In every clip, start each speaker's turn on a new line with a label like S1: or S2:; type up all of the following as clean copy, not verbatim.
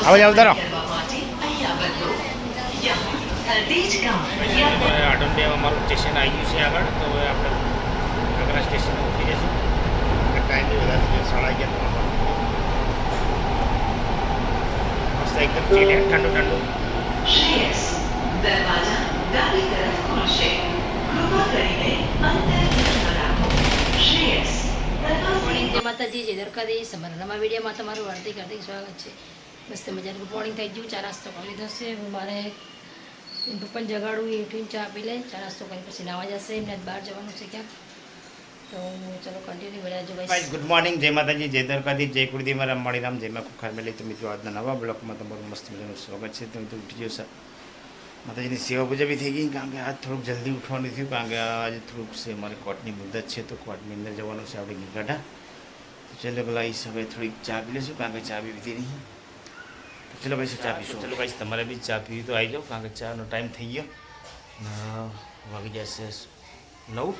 S1: આવો જાવ તારો આટોન બે અમારું સ્ટેશન આવી ગયું છે આગળ, તો હવે આપણે આગળ સ્ટેશન ઉતરી જઈશું. ટાઈમ બી વધારે છે, 11:30. મસ્ત એકદમ ચીલ ઠંડુ ઠંડુ.
S2: દરવાજા ડાબી તરફ ખુલશે. કૃપા કરીને અંદર રાખો. શ્રેયસ
S3: મોર્નિંગ જય માતાજી, જય દ્વારકાધીશ. અમારા નવા વિડીયોમાં તમારું હાર્દિક હાર્દિક સ્વાગત છે. મસ્ત મજાનું ગુડ મોર્નિંગ થઈ ગયું. ચા નાસ્તો કરી લીધો છે. હું મારે પપ્પાને જગાડું, એ ઉઠીને ચા પી લે, ચા નાસ્તો કરી પછી નાવા જશે. એમને બહાર જવાનું છે ક્યાંક, તો ચલો કન્ટિન્યુ બનાવજો ગાઈસ.
S1: ગુડ મોર્નિંગ, જય માતાજી, જય દ્વારકાધીશ, જય કુળદેવી મારા મણીરામ, જય માં ખુખાર મેલી. તો મિત્રો આજના નવા બ્લોકમાં તમારું મસ્ત મજાનું સ્વાગત છે. તો મિત્રો ઉઠી જશો, માતાજીની સેવા પૂજા બી થઈ ગઈ, કારણ કે આજ થોડુંક જલ્દી ઉઠવાનું થયું, કારણ કે આજે થોડુંક છે અમારે કોર્ટની મુદત છે, તો કોર્ટની અંદર જવાનું છે આપણે ગીગાઢા. તો ચલો પેલા એ સમયે થોડીક ચા પી લઈશું, કારણ કે ચા બી પીધી નહીં. તો ચલો ભાઈ ચા પીશું. ચલો ભાઈ તમારે બી ચા પીવી તો આવી જાઓ, કારણ કે ચાનો ટાઈમ થઈ ગયો, વાગી જશે 9.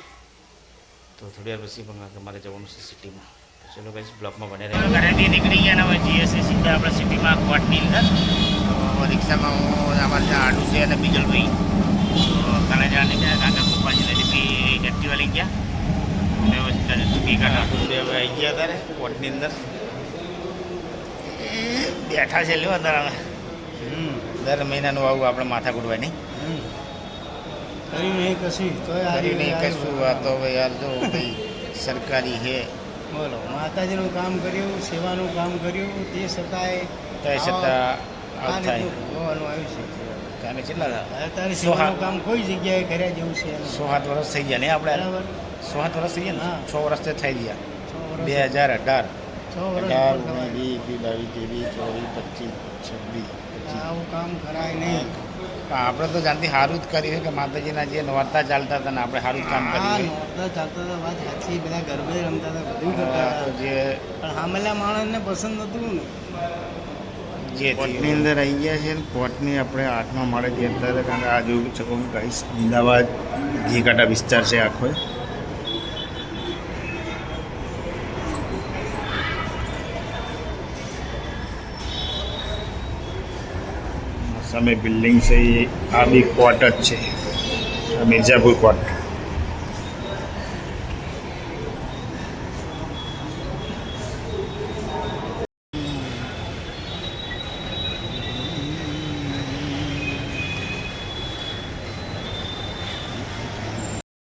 S1: તો થોડી વાર પછી પણ અમારે જવાનું છે સિટીમાં. તો ચલો ભાઈ બ્લોકમાં બને રહે. ઘરેથી નીકળી ગયા ને હવે જઈએ છીએ સીધા આપણે સિટીમાં કોર્ટની અંદર. તો રિક્ષામાં હું અમારે ત્યાં આડું છે અને બીજલભાઈ તો કાલે જવા નીકળ્યા, કારણ કે પપ્પાજીને બી એક્ટિવા લઈ ગયા. વ્યવસ્થિત ગીગાઢા આડું છે, હવે આવી ગયા ત્યારે કોર્ટની અંદર બેઠા છે. લેવા દર હવે દર મહિનાનું આવું આપણે માથા કૂટવાય નહીં,
S4: કર્યું નહીં કશું
S1: કર્યું નહીં કશું. આ તો હવે યાર જો ભાઈ સરકારી છે,
S4: બોલો માતાજીનું કામ કર્યું, સેવાનું કામ કર્યું, તે છતાં
S1: આવું થાય.
S4: હોવાનું આવ્યું છે.
S1: કારણ કે કેટલા
S4: અત્યારે સેવાનું કામ કોઈ જગ્યાએ કર્યા જેવું છે.
S1: 6-7 વર્ષ થઈ ગયા ને આપણે,
S4: બરાબર
S1: 6-7 વર્ષ થઈ ગયા ને,
S4: હા.
S1: 6 વર્ષ તો થઈ ગયા.
S4: 6 વર્ષ
S1: 2018
S4: 6 વર્ષ
S1: 18 19 20 22 23 24 25
S4: આવું કામ કરાય નહીં.
S1: આપણે તો જાણતી સારું જ કર્યું કે માતાજીના જે નોરતા ચાલતા હતા ને આપણે સારું જ કામ
S4: હા,
S1: કર્યું.
S4: નોરતા ચાલતા હતા, વાત સાચી, બધા ગરબે રમતા હતા, બધું કરતા
S1: તો
S4: હતા,
S1: જે
S4: પણ સામેલા માણસને પસંદ નતું ને.
S1: જે કોર્ટની અંદર આવી ગયા છે, કોર્ટની આપણે 8મા માળે જે અત્યારે, કારણ કે આ જોયું શકો ગાઈસ, અમદાવાદ ઘીઘાટા વિસ્તાર છે આખો. સામે બિલ્ડિંગ છે, એ આ બી કોર્ટ જ છે, આ મિર્ઝાપુર કોર્ટ.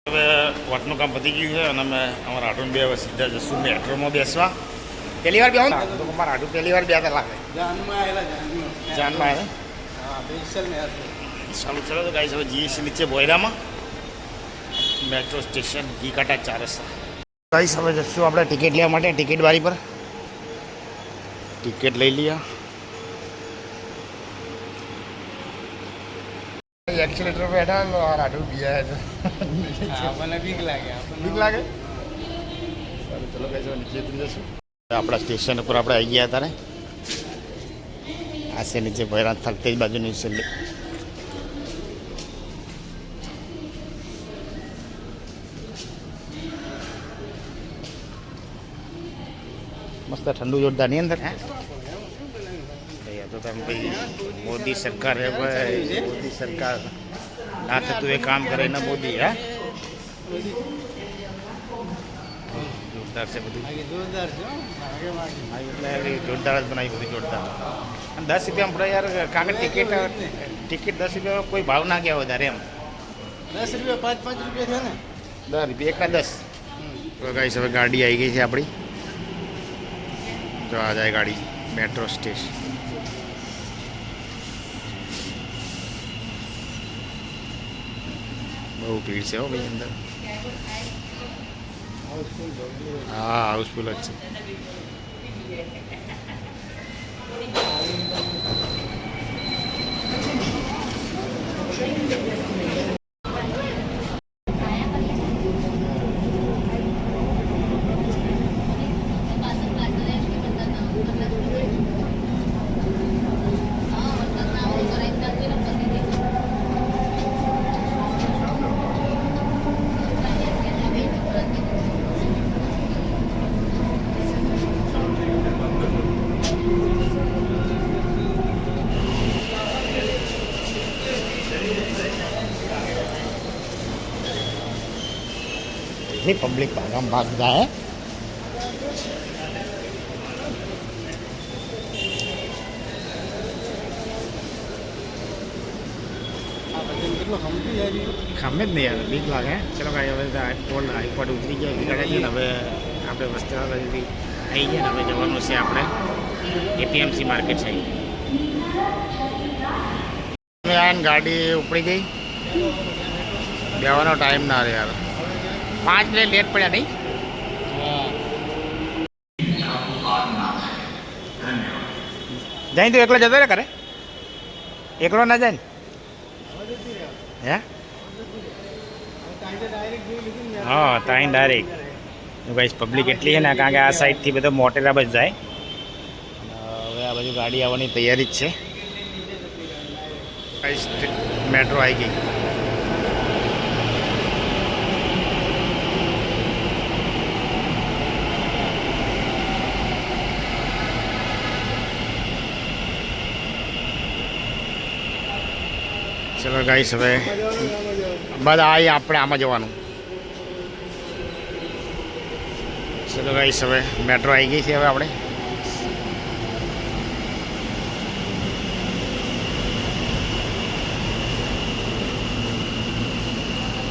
S1: હવે કોર્ટનું કામ પતી ગયું છે અને અમે અમારા આટું બે હવે સીધા જશું મેટ્રોમાં બેસવા. પહેલી વાર બેહો ને તો અમારા આટું પહેલી વાર બેતા લાગે,
S4: જાનમાં આવેલા
S1: જાનમાં આવે.
S4: હા, સ્પેશિયલ ને
S1: ચાલુ ચલો તો ગાઈસ હવે જઈએ છીએ નીચે બોયરામાં, મેટ્રો સ્ટેશન ઘીઘાટા 4 રસ્તા. ગાઈસ હવે જશું આપણે ટિકિટ લેવા માટે, ટિકિટ બારી પર ટિકિટ લઈ લઈએ. એક્સિલેટર પર બેઠા તો આ રાડું બીજા છે,
S4: આપણને બીક લાગે,
S1: બીક લાગે. સારું ચલો ગાઈસ હવે નીચે ઉતરી જશું. આપણા સ્ટેશન ઉપર આપણે આવી ગયા ત્યારે આ છે નીચે ભૈરા થલતેજ બાજુની છેલ્લી. મસ્ત ઠંડુ જોરદાર ની અંદર. તો તમે ભાઈ મોદી સરકાર હે ભાઈ, મોદી સરકાર ના થતું એ કામ કરે ને મોદી. હા જોરદાર છે બધું,
S4: જોરદાર છે હો.
S1: એટલે જોરદાર જ બનાવી બધું જોરદાર. અને 10 રૂપિયા આપણે યાર, કારણ કે ટિકિટ 10 રૂપિયા કોઈ ભાવ ના ગયા વધારે એમ.
S4: 10 રૂપિયા 5 રૂપિયા છે ને.
S1: 10 રૂપિયા એકના 10. તો ગાઈસ હવે ગાડી આવી ગઈ છે આપણી, તો આ જાય ગાડી મેટ્રો સ્ટેશન. બહુ ભીડ છે હો ભાઈ અંદર. હા હાઉસફુલ જ છે. કેટલી પબ્લિક ભાગમ ભાગ જાય
S4: કેટલો સમજી જાય
S1: ખમે જ નહીં યાર બીક લાગે ચલો કાંઈ હવે ટોલ હાઈકોર્ટ ઉતરી ગયા નીકળે છે ને હવે આપણે વસ્ત્રાલય આવી ગયા ને હવે જવાનું છે આપણે એપીએમસી માર્કેટ સાઈડ હવે આ ગાડી ઉપડી ગઈ બેવાનો ટાઈમ ના રહે યાર 5 મિનિટ લેટ પડ્યા નહીં જાય તો એકલો જતો રે કરે એકલો ના જાય ને હે હા ત્યાં ડાયરેક્ટ ગાઈસ પબ્લિક એટલી છે ને કારણ કે આ સાઈડથી બધો મોટેરા બસ જાય હવે આ બાજુ ગાડી આવવાની તૈયારી જ છે ગાઈસ મેટ્રો આવી ગઈ ચલો ગાઈસ હવે બધા આવી આપણે આમાં જવાનું ચલો ગાઈસ હવે મેટ્રો આવી ગઈ છે હવે આપણે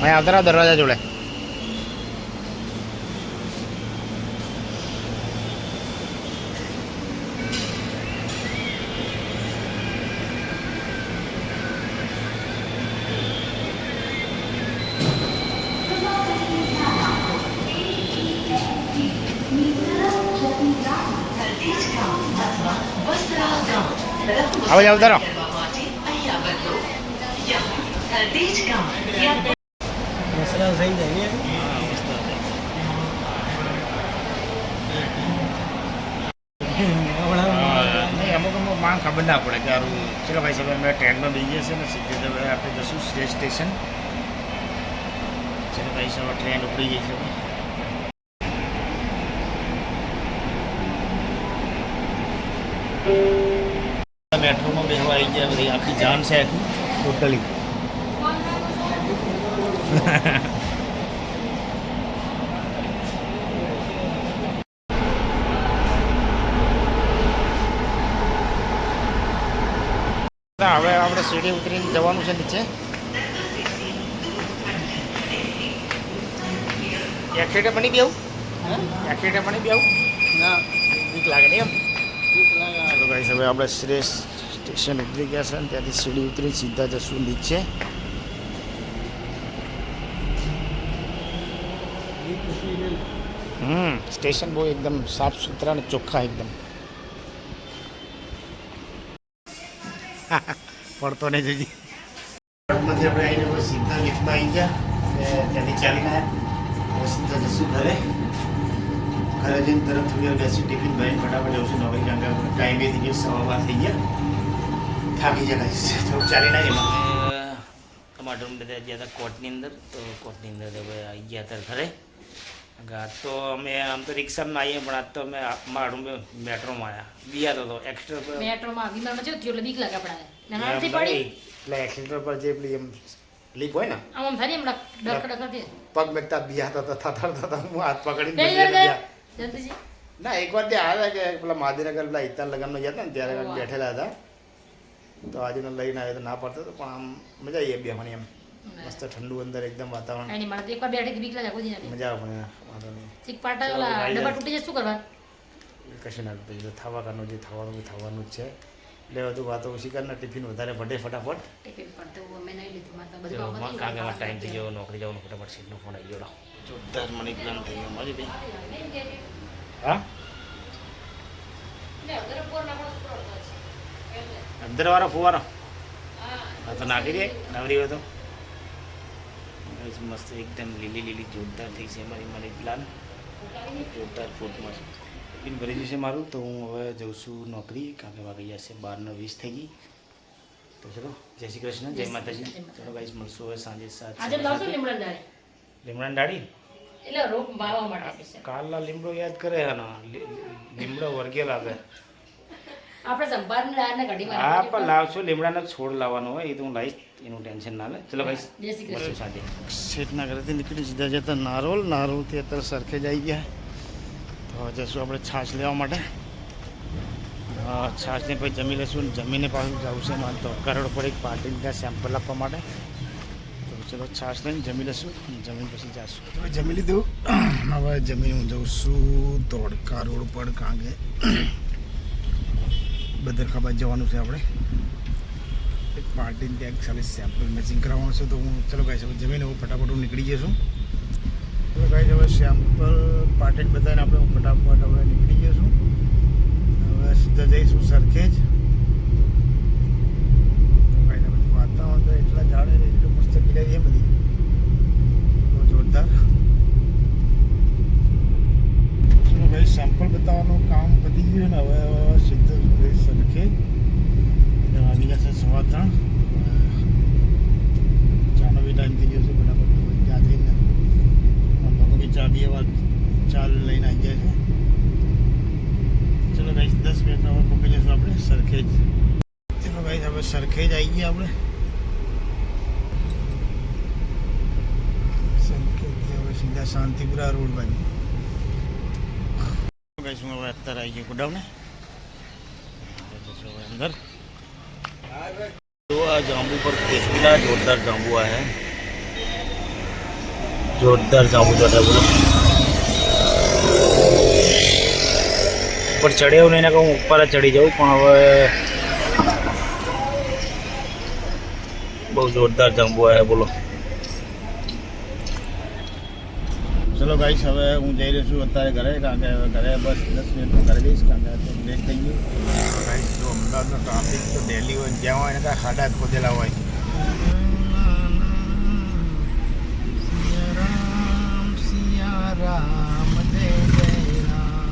S1: અહીં આવતા રહો દરવાજા જોડે હવે આવતા રહો
S4: મસરા થઈ જાય ને
S1: નહીં અમુક માં ખબર ના પડે કે સારું ચલો ભાઈ સાહેબ અમે ટ્રેનમાં બેસી જશે ને સીધે હવે આપણે જશું સ્ટેશન ચલો ભાઈ સાહેબ ટ્રેન ઉપડી ગઈ છે મેટ્રોમાં બેસવા આવી ગયા બધી આખી જાન છે ટોટલી હવે આપણે સીડી ઉતરીને જવાનું છે નીચે એક્સિડન્ટ બની ગયું એક્સિડન્ટ બની ગયું
S4: ના
S1: બીક લાગે નહીં એમ
S4: ભૂખ લાગે
S1: તો ગાઈસ હવે આપણે સ્ટેશન ઉતરી ગયા છે અને ત્યાંથી સીડી ઉતરી સીધા જશું નીચે સ્ટેશન બહુ એકદમ સાફ સુથરા અને ચોખ્ખા એકદમ પડતો નહીં જજી માંથી આપણે આવીને સીધા લિફ્ટમાં આવી ગયા ત્યાંથી ચાલીને આવ્યા સીધા જશું ઘરે ઘરે જઈને તરત થોડી વાર બેસી ટિફિન ભરીને ફટાફટ જવું છું નોકરી કારણ કે ટાઈમ એ થઈ ગયો 12:15 થઈ ગયા થાકી જાય થોડુંક ચાલીને આવીએ ટમાટર બધા ગયા હતા કોર્ટની અંદર તો કોર્ટની અંદર હવે આવી ગયા હતા ઘરે આજ તો અમે આમ તો રિક્ષામાં આવીએ પણ આજ તો અમે મારું મેટ્રોમાં આવ્યા બિયાતો હતો એક્સ્ટ્રા
S3: મેટ્રોમાં વિમાનમાં જવું થયું એટલે બીક લાગે આપણે નાનાથી
S1: એટલે
S3: પડી
S1: એક્સિડન્ટ પર જે પેલી એમ લીક હોય ને
S3: આમ આમ થાય એમ ડર કરતી
S1: પગ મેકતા બિયાતા હતા થતા હું હાથ પકડીને
S3: પહેલી વાર ગયા જલ્દીજી
S1: ના એકવાર ત્યાં આવ્યા કે પેલા મહાદેવનગર પેલા ઇત્તાર લગ્નમાં ગયા હતા ને ત્યારે બેઠેલા હતા તો આજે લઈને આવ્યા તો ના પડતો તો પણ આમ મજા આવી બેહવાની એમ મસ્ત ઠંડુ અંદર એકદમ વાતાવરણ
S3: એની મારે તો એકવાર બેઠી બીક લાગે કોઈ નથી
S1: મજા આવે પણ વાંધો નહીં
S3: ચીક પાટા ઓલા ડબ્બા તૂટી જાય શું કરવાનું
S1: કશું ના તૂટે થવા કરવાનું જે થવાનું એ થવાનું જ છે એટલે બધું વાતો ઓછી કરીને ટિફિન વધારે ભટે ફટાફટ
S3: ટિફિન પર તો અમે નહીં લીધું મારે તો બધું
S1: કાંકે ટાઈમ થઈ ગયો નોકરી જવાનું ફટાફટ સીટનો ફોન આવી ગયો જોરદાર મની પ્લાન થઈ ગયો મળી ભાઈ હા અંદરવાળો ફુવારો હા તો નાખી દે નવરી હોય તો મસ્ત એકદમ લીલી લીલી જોરદાર થઈ છે મારી મની પ્લાન જોરદાર ફૂટમાં છે ટિફિન ભરી જશે મારું તો હું હવે જઉં છું નોકરી કારણ કે વાગી જશે 12:20 થઈ ગઈ તો ચલો જય શ્રી કૃષ્ણ જય માતાજી ચલો ગાઈસ મળશું હવે સાંજે 7
S3: આજે લાવશો લીમડા દાળી
S1: લીમડા દાઢી
S3: એટલે રોપ વાવવા માટે આપીશ
S1: કાલના લીમડો યાદ કરે હે ને લીમડો વર્ગે લાગે
S3: આપણે સંભાળને દાળને ઘડી
S1: હા પણ લાવશો લીમડાનો છોડ લાવવાનો હોય એ તો હું લાવીશ એનું ટેન્શન ના લે. ચલો ભાઈ
S3: જય શ્રી કૃષ્ણ.
S1: સાથે શેઠના ઘરેથી નીકળી સીધા જતા નારોલથી અત્યારે સરખેજ આવી ગયા. તો જશું આપણે છાશ લેવા માટે. છાશને પછી જમી લઈશું. જમીને પાછું જવું છે મારે તો કરોડ પર એક પાર્ટીને ત્યાં સેમ્પલ આપવા માટે. તો ચલો છાશ લઈને જમી લઈશું. જમીન પછી જઈશું. હવે જમી લીધું. હવે જમીન હું જઉં છું ધોળકા રોડ પર, કારણ કે બદરખાબાદ જવાનું છે આપણે. એક પાર્ટીને ત્યાં ખાલી સેમ્પલ મેચિંગ કરાવવાનું છે. તો હું ચલો ગાઈસ હવે જમીને હું ફટાફટ હું નીકળી જઈશું. ચલો ગાઈસ હવે સેમ્પલ પાર્ટીને બધાને આપણે હું ફટાફટ હવે નીકળી જઈશું. હવે સીધા જઈશું સરખેજ. તો ગાઈસ બધું વાતાવરણ તો એટલા જાડે ને એટલું મસ્ત ગીલાઈ છે બધી, બહુ જોરદાર. ચલો ગાઈસ સેમ્પલ બતાવવાનું કામ પતી ગયું ને હવે સીધું સરખેજ. વાગી જશે 3:15. ચાનો બી ટાઈમ થઈ ગયો છે. ફટાફટ ત્યાં જઈને લોકો બી ચા બી વાર ચા લઈને આવી જાય છે. ચલો ગાઈસ 10 મિનિટમાં હવે પહોંચી જઈશું આપણે સરખેજ. ચલો ગાઈસ હવે સરખેજ આવી ગયા આપણે. સરખેજથી હવે સીધા શાંતિપુરા રોડ બાજુ. ગાઈસ હું હવે અત્યારે આવી ગયો ગોડાઉને. અંદર तो आज जाम्बू पर केसुला जोरदार जाम्बू आया है. जोरदार जाम्बू चढ़ा है बोलो. ऊपर चढ़े हो नहीं ना कहूँ ऊपर चढ़ी जाऊँ પણ હવે બહુ જોરદાર જાંબુ આયા બોલો. ચલો ગાઈસ હવે હું જઈ રહ્યો છું અત્યારે ઘરે, કારણ કે ઘરે બસ 10 મિનિટમાં ઘરે જઈશ, કારણ કે લેટ થઈ ગયું. ગાઈસ જો અમદાવાદનો ટ્રાફિક તો દિલ્હી હોય જ્યાં હોય ને કાંઈ ખાડા ખોદેલા હોય. સિયા રામ જય જય રામ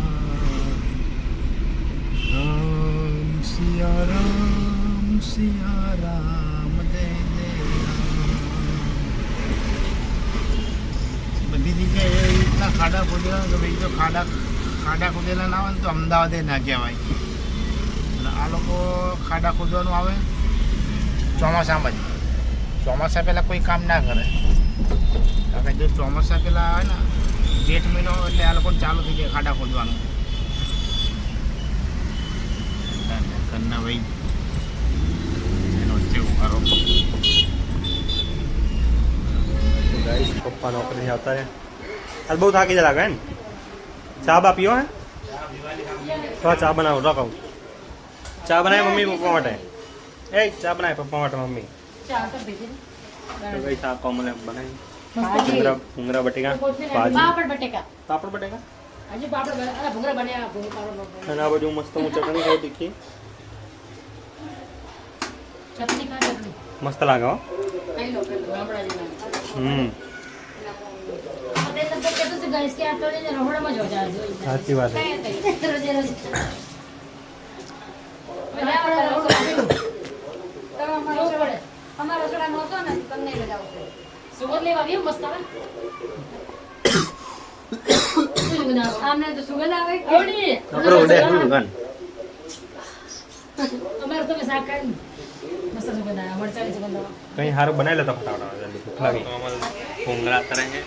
S1: સિયા રામ જય જય રામ. બધી જગ્યાએ એવી રીતના ખાડા ખોદેલા કે ભાઈ જો ખાડા ખોદેલા ના હોય ને તો અમદાવાદે ના કહેવાય. અને આ લોકો ખાડા ખોદવાનું આવે ચોમાસામાં જ. ચોમાસા પહેલાં કોઈ કામ ના કરે, કારણ કે જો ચોમાસા પહેલાં આવે ને જેઠ મહિનો એટલે આ લોકોને ચાલુ થઈ જાય ખાડા ખોદવાનું. ઘરના ભાઈ એનો વચ્ચે ઉભારો.
S5: गाइस पप्पा नौकरी से आता है. हाल बहुत थाकी जा लगा है. चा बा पियो है थोड़ा चा बनाओ रखो. चा बनाए मम्मी पप्पा માટે. ए चा बनाए पप्पा માટે मम्मी.
S3: ચા તો ભેજે ને.
S5: तो भाई चा कोमल बनाई.
S3: ભાજી.
S5: भुंगरा बटेका भाजी
S3: પાપડ બટેકા.
S5: पापड़ बटेका
S3: હજી પાપડ અરે ભૂંગળા બન્યા ભૂંગળા
S5: અને આ બાજુ મસ્ત હું ચટણી ખાઈ તીખી
S3: ચટણી ખા ચટણી
S5: મસ્ત લાગે હો.
S3: ખાઈ લો ગામડા જેવા. આપણે તો કહેતો છે ગાઈસ કે આ તો ને રહોડામાં જ હોય જાય.
S5: સાચી વાત છે.
S3: રોજે રોજ અમારા રસોડા નહોતો ને તમને લગાવતો સુગંધ લેવા આવ્યો મસ્ત આવે. સુગંધ આવે આમને તો સુગંધ આવે કોડી
S5: આપણે ઓડે દુકાન
S3: અમારે તો શાક ખાઈ મસ્ત સુગંધ આવે મરચાની સુગંધ આવે.
S5: કઈ હારું બનાવી લેતા ફટાફટ જલ્દી ભૂખ લાગી. ભૂંગરા તરે છે.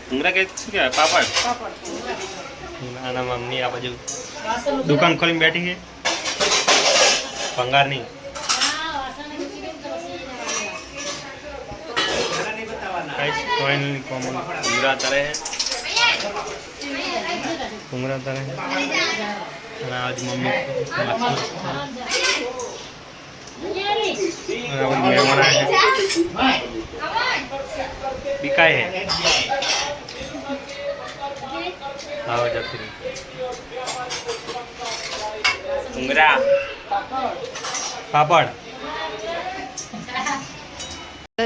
S5: ભૂંગરા કે શું કહેવાય પાપડ. અને મમ્મી આ બાજુ
S3: વાસણ
S5: દુકાન ખોલીને બેઠી છે ભંગારની. गाइस फाइनली कॉमन भूंगरा तरे है. भूंगरा तरे है અને આજ મમ્મી અને આજ મહેમાન આયા છે બીકાય है આવો જતી ભૂંગરા પાપડ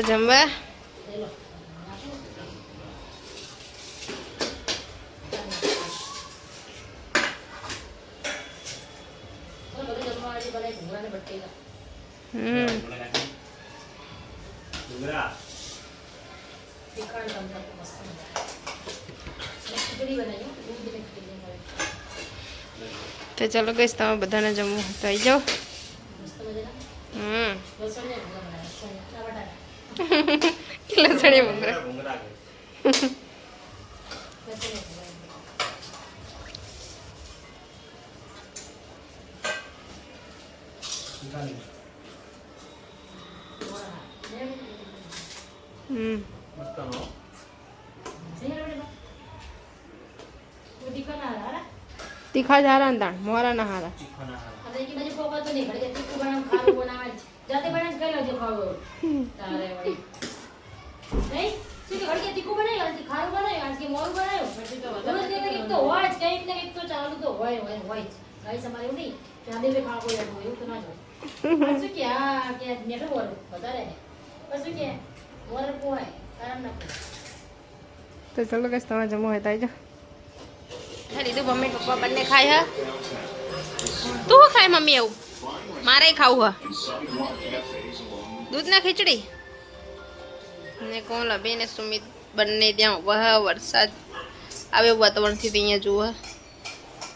S6: જમવા
S5: ભૂંગરા
S6: તો ચાલો ગઈશ તમે બધાને જમવું તો આવી જાઓ. લસણીયા ભૂંગરા
S5: ભૂંગરા
S6: હમ તીખા જ હારા ને તાણ મોરા ના હારા તો ચલો કઈ તમારે જમવું હોય તો આવી જાઓ લીધું મમ્મી પપ્પા બંને ખાય હા તું શું ખાય મમ્મી એવું મારે ખાવું હા દૂધ ના ખીચડી ને કોણ લભી ને સુમિત બંને ત્યાં ઉભા વરસાદ આવે એવું વાતાવરણથી અહીંયા જુઓ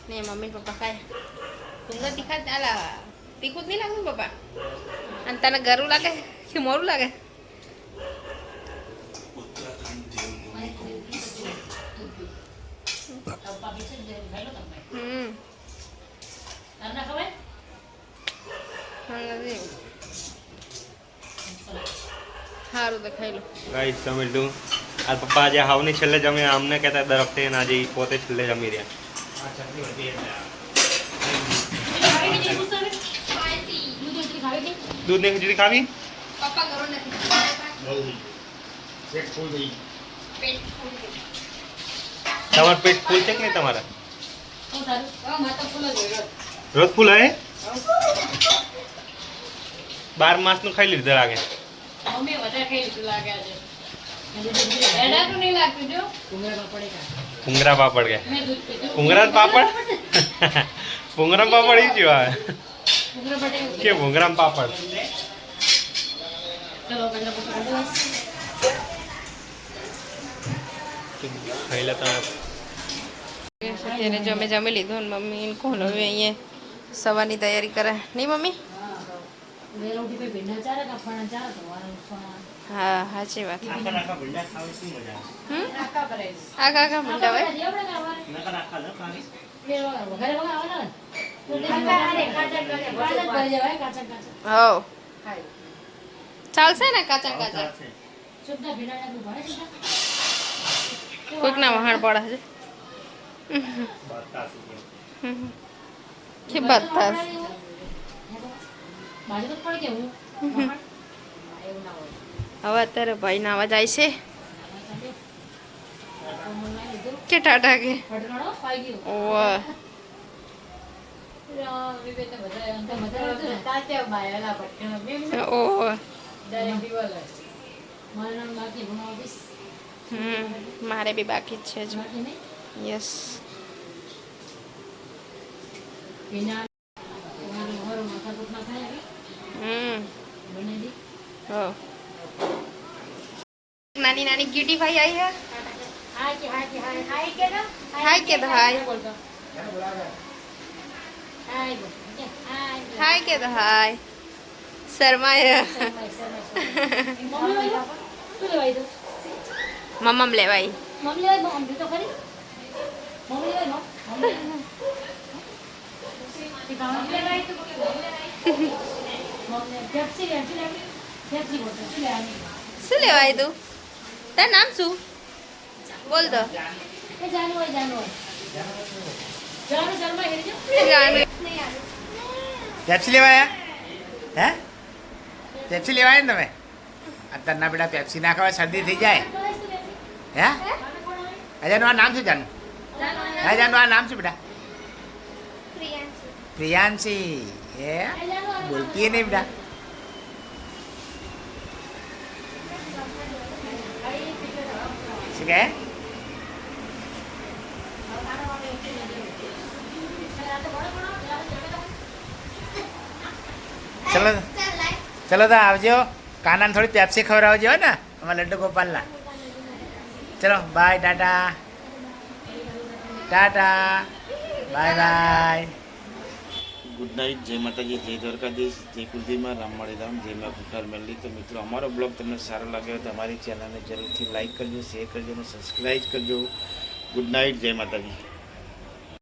S6: ને મમ્મી પપ્પા ખાય ડુંગર તીખા ચાલા તીખું જ નહીં લાગતું પપ્પા અને તને ગરું લાગે કે મોરું લાગે સારું તો ખાઈ લો
S5: ગાઈસ જમી લીધું આ પપ્પા આજે હાવની છેલ્લે જમી અમને કહેતા દર વખતે ને આજે ઈ પોતે છેલ્લે જમી રહ્યા દૂધની ખીચડી ખાવી
S6: પપ્પા કરો નથી
S5: તમારું પેટ ફૂલ છે કે નહીં તમારા રોજ ફૂલ હે 12 માસનું ખાઈ લીધું લાગે ભૂંગરા પાપડ કે ભૂંગરા પાપડ ભૂંગરા પાપડ ઈ જ આવે કે ભૂંગરા પાપડ ખાઈ લેતા
S6: અત્યારે જો અમે જમી લીધું ને મમ્મી કોણ હવે અહીંયા સવારની તૈયારી કરે નહીં મમ્મી હા સાચી વાત આખા આખા ભૂંડા હોય હો ચાલશે ને કાચા કાચા કોઈક ના વહાણ પડે છે કે બતાસ હવે અત્યારે ભાઈ ના અવાજ આવી છે કે ટાટા કે ઓહ ઓહ મારે બી બાકી જ છે જ યસ નાની નાની ક્યુટી ભાઈ આવી है हाय के दो हाय हाय के दो हाय शर्माया मम्मा लेवाई શું લેવાય તું તાર નામ શું બોલ તો
S1: પેપ્સી લેવા હે પેપ્સી લેવાય ને તમે અત્યારના બેટા પેપ્સી ના ખાવા શરદી થઈ જાય હે અજાનું આ નામ શું જાનું અજાનું આ નામ શું બેટા પ્રિયાંશી એ બોલતી નહીં બેટા શું કહે ચલો ચલો તો આવજો કાનાને થોડી પેપ્સી ખવડાવજો ને અમારા લડ્ડુ ગોપાલના ચલો by Tata Tata bye bye good night, જય માતાજી, જય દ્વારકાધીશ, જય કુલદીમાં, રામ રામ, જય મા કુખાર મેળવી. તો મિત્રો અમારો બ્લોગ તમને સારો લાગ્યો તો અમારી ચેનલને જરૂરથી લાઈક કરજો, શેર કરજો અને સબસ્ક્રાઈબ કરજો. ગુડ નાઇટ, જય માતાજી.